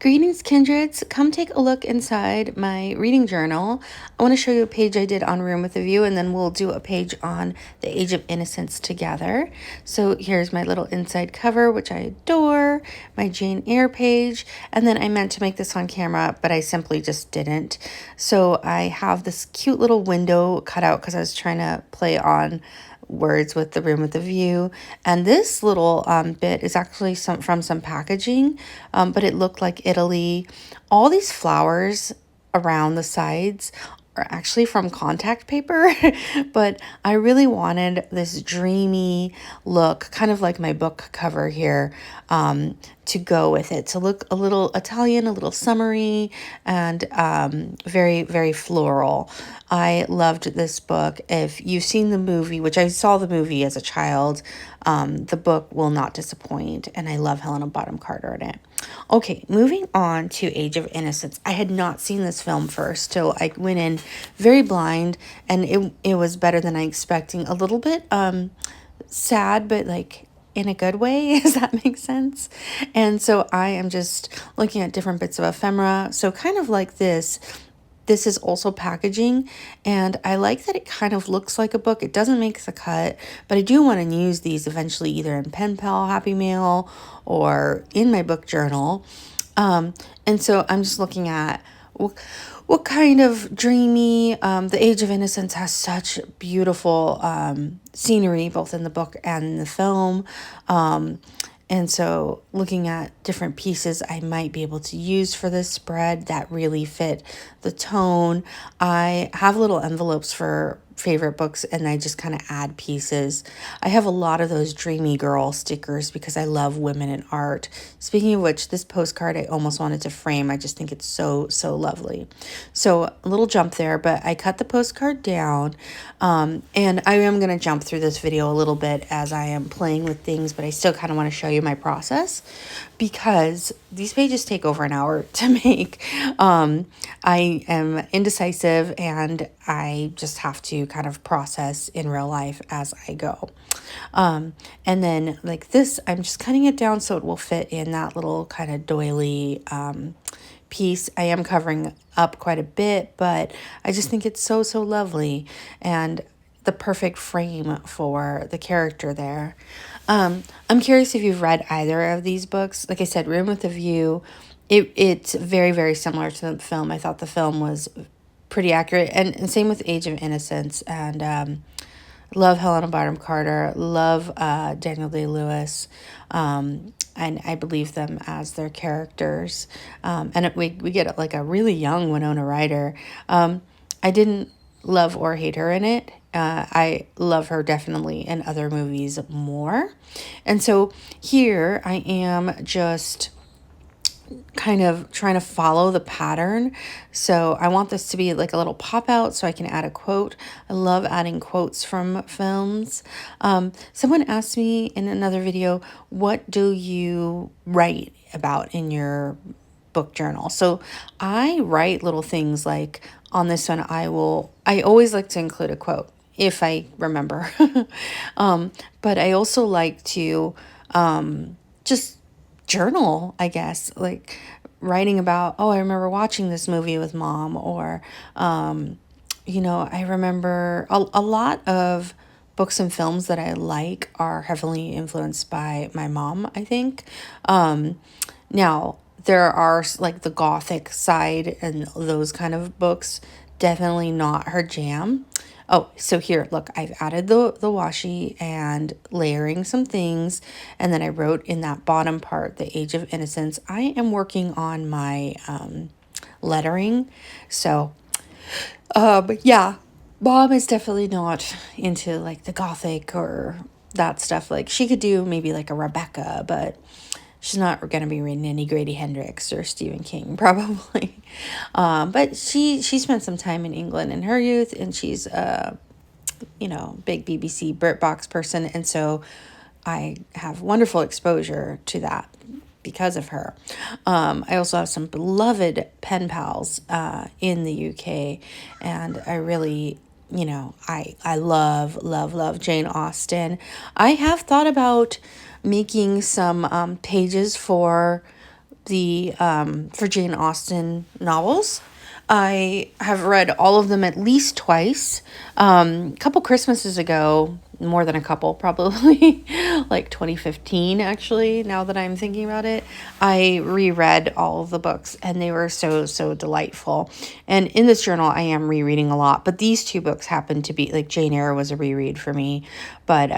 Greetings, kindreds. Come take a look inside my reading journal. I want to show you a page I did on Room with a View, and then we'll do a page on The Age of Innocence together. So here's my little inside cover, which I adore, my Jane Eyre page, and then I meant to make this on camera, but I simply just didn't. So I have this cute little window cut out because I was trying to play on words with the Room with the View, and this little bit is actually from some packaging, but it looked like Italy. All these flowers around the sides are actually from contact paper, but I really wanted this dreamy look, kind of like my book cover here, to go with it, to look a little Italian, a little summery, and very, very floral. I loved this book. If you've seen the movie, which I saw the movie as a child, the book will not disappoint, and I love Helena Bonham Carter in it. Okay, moving on to Age of Innocence. I had not seen this film first, so I went in very blind, and it was better than I expecting. A little bit sad, but like in a good way, does that make sense? And so I am just looking at different bits of ephemera. So kind of like this is also packaging, and I like that it kind of looks like a book. It doesn't make the cut, but I do want to use these eventually either in Penpal Happy Mail or in my book journal. And so I'm just looking at what kind of dreamy, The Age of Innocence has such beautiful scenery, both in the book and in the film. And so looking at different pieces I might be able to use for this spread that really fit the tone. I have little envelopes for favorite books, and I just kind of add pieces. I have a lot of those dreamy girl stickers because I love women in art. Speaking of which, this postcard I almost wanted to frame. I just think it's so lovely. So a little jump there, but I cut the postcard down, and I am going to jump through this video a little bit as I am playing with things, but I still kind of want to show you my process because these pages take over an hour to make. I am indecisive, and I just have to kind of process in real life as I go. And then like this, I'm just cutting it down so it will fit in that little kind of doily piece. I am covering up quite a bit, but I just think it's so lovely and the perfect frame for the character there. I'm curious if you've read either of these books. Like I said, Room with a View, it's very similar to the film. I thought the film was pretty accurate, and same with Age of Innocence. And love Helena Bonham Carter, love Daniel Day-Lewis, and I believe them as their characters. And we get like a really young Winona Ryder. I didn't love or hate her in it. I love her definitely in other movies more. And so here I am just kind of trying to follow the pattern. So I want this to be like a little pop out so I can add a quote. I love adding quotes from films. Someone asked me in another video, what do you write about in your book journal? So I write little things like on this one, I always like to include a quote if I remember. But I also like to just journal, I guess, like writing about, oh, I remember watching this movie with mom, or, I remember a lot of books and films that I like are heavily influenced by my mom, I think. Now, there are like the gothic side and those kind of books, definitely not her jam. Oh, so here, look, I've added the washi and layering some things. And then I wrote in that bottom part, The Age of Innocence. I am working on my lettering. So, but yeah, Mom is definitely not into like the gothic or that stuff. Like she could do maybe like a Rebecca, but she's not going to be reading any Grady Hendrix or Stephen King, probably. But she spent some time in England in her youth, and she's a, big BBC Brit Box person. And so I have wonderful exposure to that because of her. I also have some beloved pen pals in the UK, and I really, I love Jane Austen. I have thought about making some pages for the for Jane Austen novels. I have read all of them at least twice. A couple Christmases ago, more than a couple, probably like 2015, actually, now that I'm thinking about it, I reread all of the books and they were so, so delightful. And in this journal, I am rereading a lot, but these two books happen to be like Jane Eyre was a reread for me. But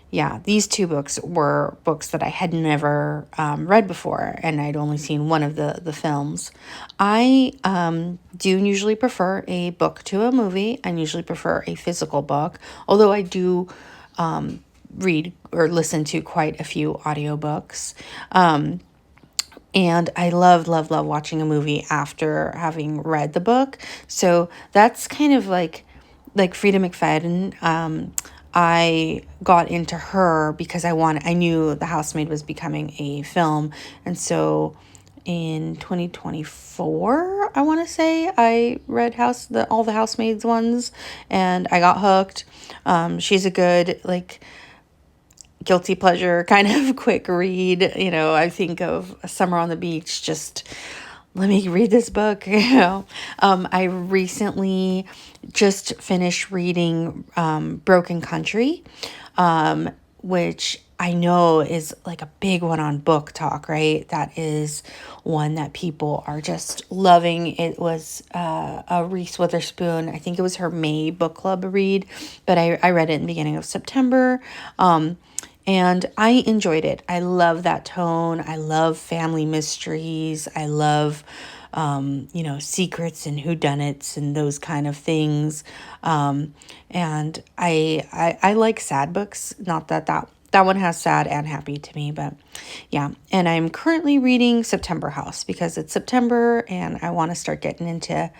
yeah, these two books were books that I had never read before, and I'd only seen one of the films. I do usually prefer a book to a movie. I usually prefer a physical book, although I do read or listen to quite a few audiobooks. And I love watching a movie after having read the book. So that's kind of like Frida McFadden. I got into her because I knew The Housemaid was becoming a film. And so in 2024, I want to say, I read all the Housemaids ones and I got hooked. She's a good, like, guilty pleasure kind of quick read. You know, I think of Summer on the Beach, just let me read this book. I recently just finished reading Broken Country, which I know is like a big one on Book Talk, right? That is one that people are just loving. It was a Reese Witherspoon, I think it was her May book club read, but I read it in the beginning of September. And I enjoyed it. I love that tone. I love family mysteries. I love, secrets and whodunits and those kind of things. And I like sad books. Not that one has sad and happy to me, but yeah. And I'm currently reading September House because it's September and I want to start getting into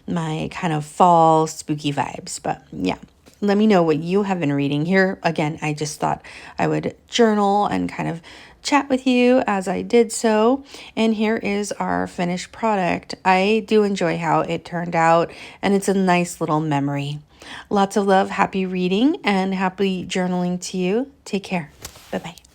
my kind of fall spooky vibes. But yeah. Let me know what you have been reading here. Again, I just thought I would journal and kind of chat with you as I did so. And here is our finished product. I do enjoy how it turned out, and it's a nice little memory. Lots of love, happy reading, and happy journaling to you. Take care. Bye-bye.